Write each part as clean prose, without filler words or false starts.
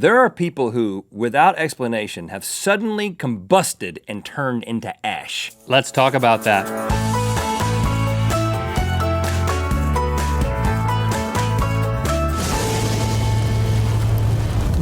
There are people who, without explanation, have suddenly combusted and turned into ash. Let's talk about that.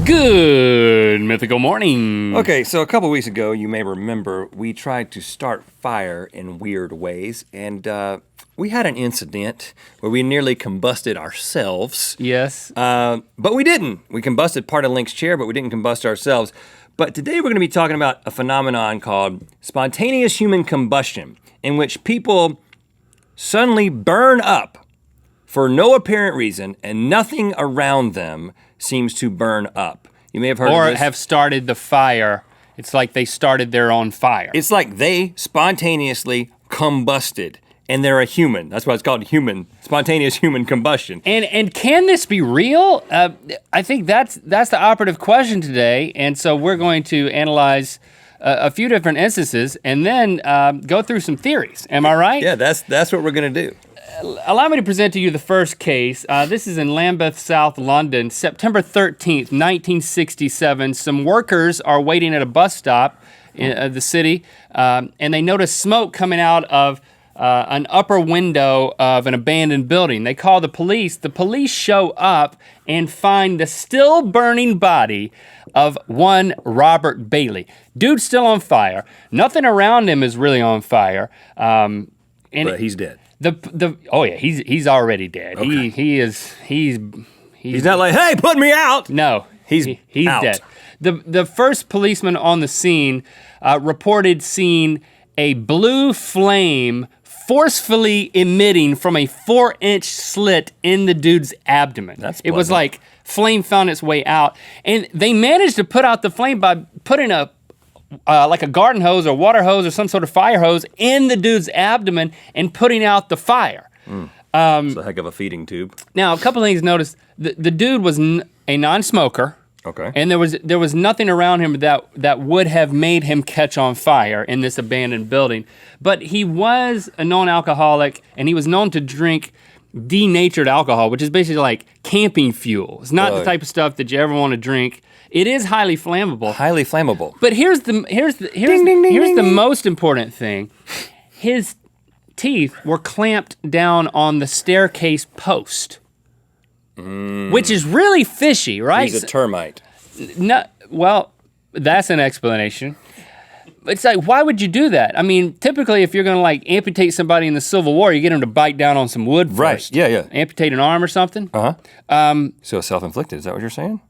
Good Mythical Morning. Okay, so a couple weeks ago, you may remember, we tried to start fire in weird ways, and we had an incident where we nearly combusted ourselves. Yes. But we didn't. We combusted part of Link's chair, but we didn't combust ourselves. But today we're gonna be talking about a phenomenon called spontaneous human combustion, in which people suddenly burn up for no apparent reason, and nothing around them seems to burn up. You may have heard of this. Or have started the fire. It's like they started their own fire. It's like they spontaneously combusted, and they're a human. That's why it's called spontaneous human combustion. And can this be real? I think that's the operative question today, and so we're going to analyze a few different instances and then go through some theories. Am I right? Yeah, that's what we're gonna do. Allow me to present to you the first case. This is in Lambeth, South London, September 13th, 1967. Some workers are waiting at a bus stop in the city, and they notice smoke coming out of an upper window of an abandoned building. They call the police. The police show up and find the still burning body of one Robert Bailey. Dude's still on fire. Nothing around him is really on fire. But he's dead. He's already dead. Okay. He's not like, hey, put me out. No, he's out. dead. The first policeman on the scene reported seeing a blue flame forcefully emitting from a 4-inch slit in the dude's abdomen. That's it was pleasant. like flame found its way out, and they managed to put out the flame by putting like a garden hose or water hose or some sort of fire hose in the dude's abdomen and putting out the fire. It's a heck of a feeding tube. Now, a couple things noticed. The dude was a non-smoker. Okay. And there was nothing around him that would have made him catch on fire in this abandoned building. But he was a non-alcoholic, and he was known to drink denatured alcohol, which is basically like camping fuel. It's not the type of stuff that you ever want to drink. It is highly flammable. Highly flammable. But here's the most important thing. His teeth were clamped down on the staircase post, which is really fishy, right? He's a termite. No, well, that's an explanation. It's like, why would you do that? I mean, typically, if you're gonna like amputate somebody in the Civil War, you get them to bite down on some wood first. Right, yeah. Amputate an arm or something. So self-inflicted, is that what you're saying?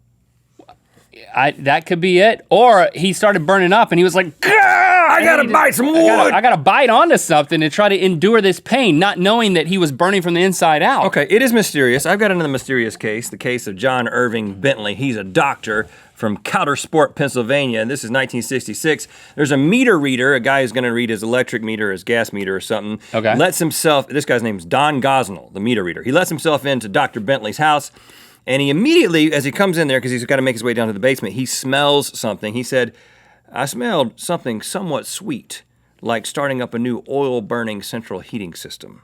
That could be it. Or he started burning up and he was like, I gotta bite some wood. I gotta bite onto something to try to endure this pain, not knowing that he was burning from the inside out. Okay, it is mysterious. I've got another mysterious case, the case of John Irving Bentley. He's a doctor from Coudersport, Pennsylvania, and this is 1966. There's a meter reader, a guy who's gonna read his electric meter, his gas meter or something. Okay. This guy's name's Don Gosnell, the meter reader. He lets himself into Dr. Bentley's house, and he immediately, as he comes in there, because he's got to make his way down to the basement, he smells something. He said, I smelled something somewhat sweet, like starting up a new oil-burning central heating system.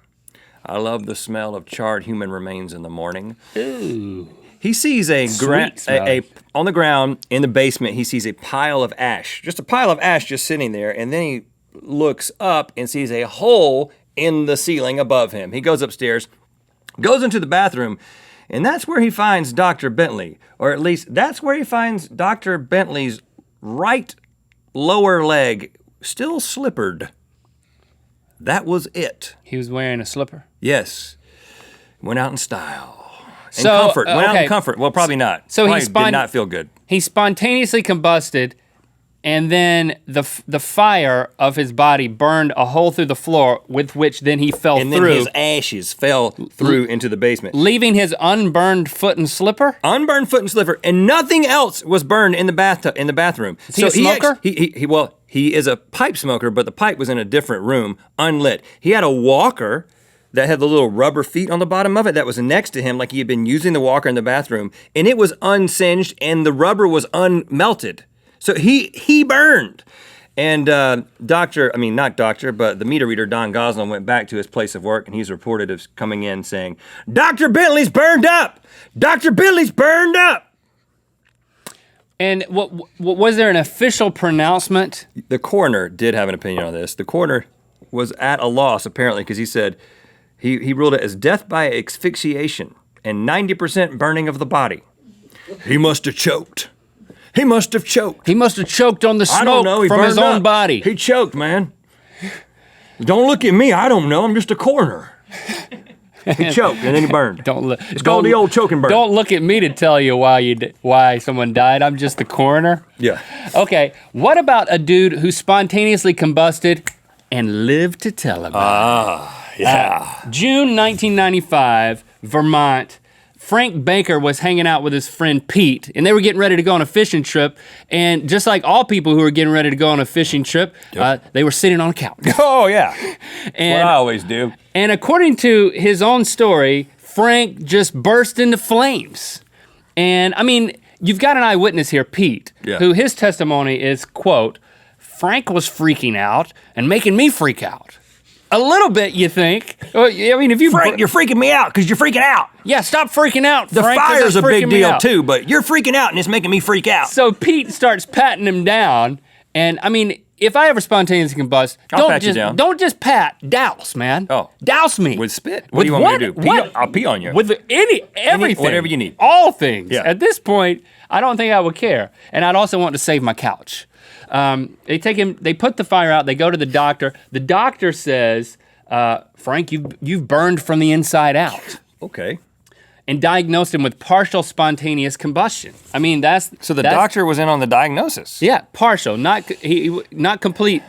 I love the smell of charred human remains in the morning. Ooh. He sees on the ground in the basement, he sees a pile of ash, just a pile of ash just sitting there, and then he looks up and sees a hole in the ceiling above him. He goes upstairs, goes into the bathroom, and that's where he finds Dr. Bentley, or at least that's where he finds Dr. Bentley's right lower leg still slippered. That was it. He was wearing a slipper? Yes. Went out in style. In So, comfort. Went out okay. in comfort. Well, probably not. So probably did not feel good. He spontaneously combusted, and then the fire of his body burned a hole through the floor, with which then he fell And through. then his ashes fell through into the basement. Leaving his unburned foot and slipper? Unburned foot and slipper, and nothing else was burned in the bathroom. Is he a smoker? He is a pipe smoker, but the pipe was in a different room, unlit. He had a walker that had the little rubber feet on the bottom of it that was next to him, like he had been using the walker in the bathroom, and it was unsinged, and the rubber was unmelted. So he burned. And but the meter reader, Don Gosnell, went back to his place of work, and he's reported as coming in saying, Dr. Bentley's burned up! Dr. Bentley's burned up! And what was there an official pronouncement? The coroner did have an opinion on this. The coroner was at a loss, apparently, because he said he ruled it as death by asphyxiation and 90% burning of the body. He must have choked. He must have choked. He must have choked on the smoke from his own body. He choked, man. Don't look at me. I don't know. I'm just a coroner. He choked and then he burned. It's called the old choke and burn. Don't look at me to tell you why someone died. I'm just the coroner. Yeah. Okay. What about a dude who spontaneously combusted and lived to tell about it? Yeah. June 1995, Vermont. Frank Baker was hanging out with his friend Pete, and they were getting ready to go on a fishing trip. And just like all people who are getting ready to go on a fishing trip, they were sitting on a couch. Oh, yeah. And, what I always do. And according to his own story, Frank just burst into flames. And, I mean, you've got an eyewitness here, Pete, who his testimony is, quote, Frank was freaking out and making me freak out. A little bit, you think? I mean, if you Frank, you're freaking me out because you're freaking out. Yeah, stop freaking out, The Frank, 'cause fire's it's a big freaking me deal out. too, but you're freaking out and it's making me freak out. So Pete starts patting him down, and I mean, if I ever spontaneously combust, I'll pat you down. Don't just pat, douse, man. Oh. Douse me. With spit? What do you want me to do? I'll pee on you. With everything. Whatever you need. All things. Yeah. At this point, I don't think I would care. And I'd also want to save my couch. They put the fire out, they go to the doctor. The doctor says, Frank, you've burned from the inside out. Okay. And diagnosed him with partial spontaneous combustion. I mean, So the doctor was in on the diagnosis. Yeah, partial, not complete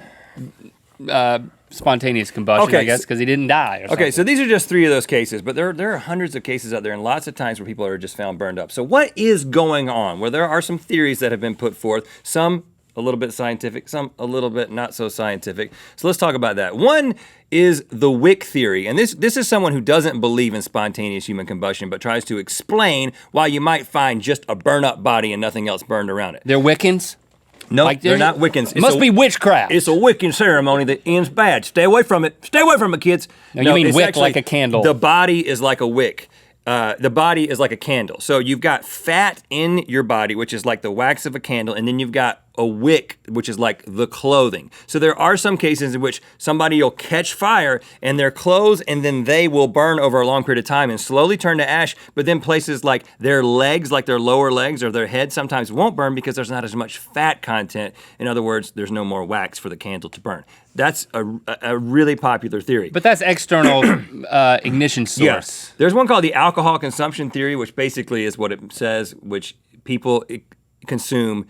spontaneous combustion, Okay, I guess, because he didn't die or something. Okay, so these are just 3 of those cases, but there are hundreds of cases out there and lots of times where people are just found burned up. So what is going on? Well, there are some theories that have been put forth, some a little bit scientific, some a little bit not so scientific. So let's talk about that. One is the Wick Theory, and this is someone who doesn't believe in spontaneous human combustion, but tries to explain why you might find just a burn-up body and nothing else burned around it. They're Wiccans? No, they're not Wiccans. Must be witchcraft. It's a Wiccan ceremony that ends bad. Stay away from it. Stay away from it, kids. No, you mean it's wick actually, like a candle. The body is like a wick. The body is like a candle. So you've got fat in your body, which is like the wax of a candle, and then you've got a wick, which is like the clothing. So there are some cases in which somebody will catch fire and their clothes, and then they will burn over a long period of time and slowly turn to ash, but then places like their legs, like their lower legs or their head sometimes won't burn because there's not as much fat content. In other words, there's no more wax for the candle to burn. That's a really popular theory. But that's external ignition source. Yes. There's one called the alcohol consumption theory, which basically is what it says, which people consume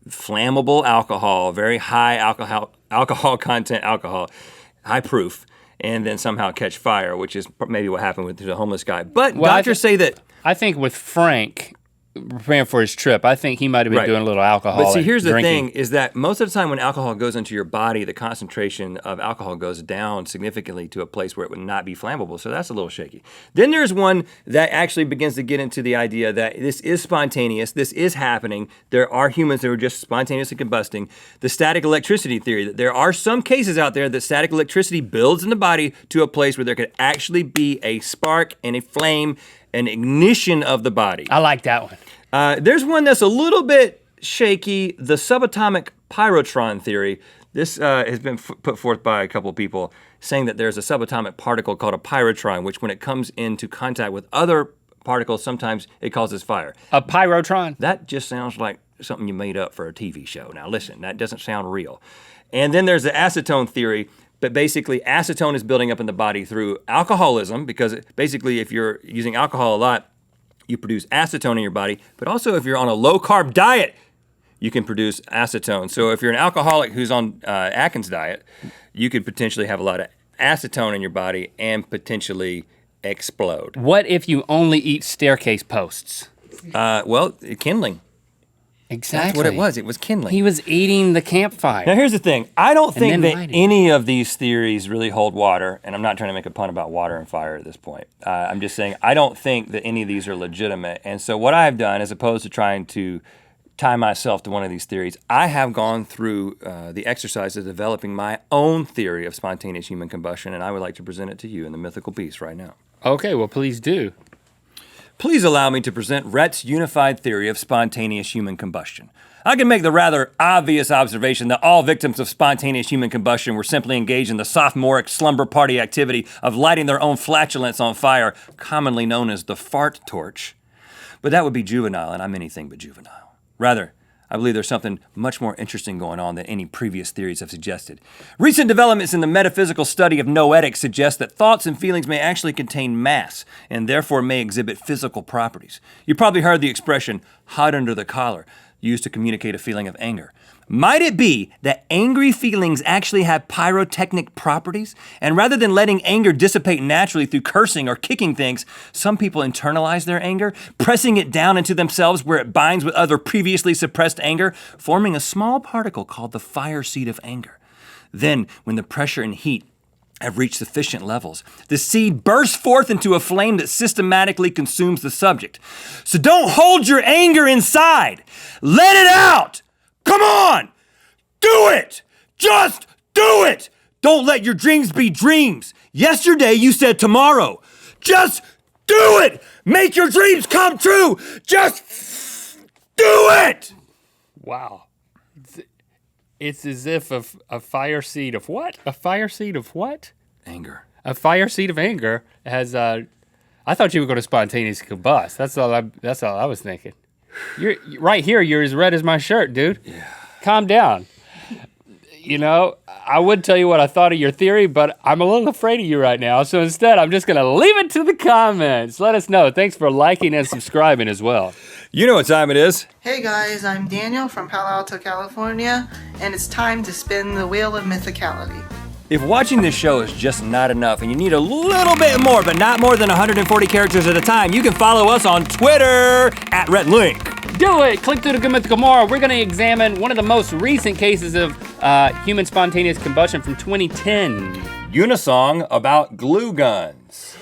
flammable alcohol, very high alcohol content alcohol, high proof, and then somehow catch fire, which is maybe what happened with the homeless guy. But doctors say that... I think with Frank preparing for his trip, I think he might have been doing a little alcohol. But see, here's drinking. the thing, is that most of the time when alcohol goes into your body, the concentration of alcohol goes down significantly to a place where it would not be flammable, so that's a little shaky. Then there's one that actually begins to get into the idea that this is spontaneous, this is happening, there are humans that are just spontaneously combusting. The static electricity theory, that there are some cases out there that static electricity builds in the body to a place where there could actually be a spark and a flame, an ignition of the body. I like that one. There's one that's a little bit shaky, the subatomic pyrotron theory. This has been put forth by a couple of people saying that there's a subatomic particle called a pyrotron, which when it comes into contact with other particles, sometimes it causes fire. A pyrotron? That just sounds like something you made up for a TV show. Now listen, that doesn't sound real. And then there's the acetone theory. But basically, acetone is building up in the body through alcoholism, because basically if you're using alcohol a lot, you produce acetone in your body. But also if you're on a low-carb diet, you can produce acetone. So if you're an alcoholic who's on Atkins diet, you could potentially have a lot of acetone in your body and potentially explode. What if you only eat staircase posts? Well, kindling. Exactly. That's what it was. It was kindling. He was eating the campfire. Now, here's the thing. I don't think that lighting. any of these theories really hold water, and I'm not trying to make a pun about water and fire at this point. I'm just saying I don't think that any of these are legitimate. And so what I've done, as opposed to trying to tie myself to one of these theories, I have gone through the exercise of developing my own theory of spontaneous human combustion, and I would like to present it to you in the mythical piece right now. Okay, well, please do. Please allow me to present Rhett's unified theory of spontaneous human combustion. I can make the rather obvious observation that all victims of spontaneous human combustion were simply engaged in the sophomoric slumber party activity of lighting their own flatulence on fire, commonly known as the fart torch. But that would be juvenile, and I'm anything but juvenile. Rather, I believe there's something much more interesting going on than any previous theories have suggested. Recent developments in the metaphysical study of noetics suggest that thoughts and feelings may actually contain mass, and therefore may exhibit physical properties. You probably heard the expression, hot under the collar, used to communicate a feeling of anger. Might it be that angry feelings actually have pyrotechnic properties? And rather than letting anger dissipate naturally through cursing or kicking things, some people internalize their anger, pressing it down into themselves where it binds with other previously suppressed anger, forming a small particle called the fire seed of anger. Then, when the pressure and heat have reached sufficient levels, the seed bursts forth into a flame that systematically consumes the subject. So don't hold your anger inside. Let it out. Come on. Do it. Just do it. Don't let your dreams be dreams. Yesterday you said tomorrow. Just do it. Make your dreams come true. Just do it. Wow. It's as if a fire seed of what? A fire seed of what? Anger. A fire seed of anger has. I thought you were going to spontaneously combust. That's all I was thinking. You're right here. You're as red as my shirt, dude. Yeah. Calm down. You know, I would tell you what I thought of your theory, but I'm a little afraid of you right now. So instead, I'm just going to leave it to the comments. Let us know. Thanks for liking and subscribing as well. You know what time it is. Hey guys, I'm Daniel from Palo Alto, California, and it's time to spin the wheel of mythicality. If watching this show is just not enough and you need a little bit more, but not more than 140 characters at a time, you can follow us on Twitter at Rhett Link. Do it! Click through the Mythical Morning. We're going to examine one of the most recent cases of human spontaneous combustion from 2010. Unisong about glue guns.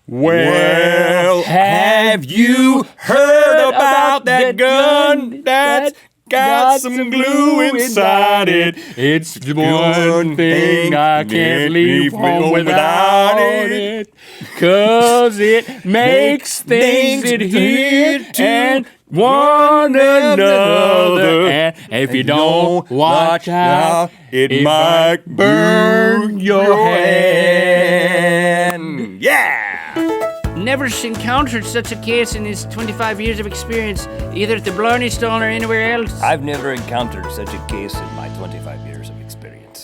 Well, have you heard about that gun that's got some glue inside it? It's the one thing I can't leave home without it. 'Cause it makes things adhere to one another. And if you don't watch out, it might burn your hand. Yeah! Never encountered such a case in his 25 years of experience, either at the Blarney Stall or anywhere else. I've never encountered such a case in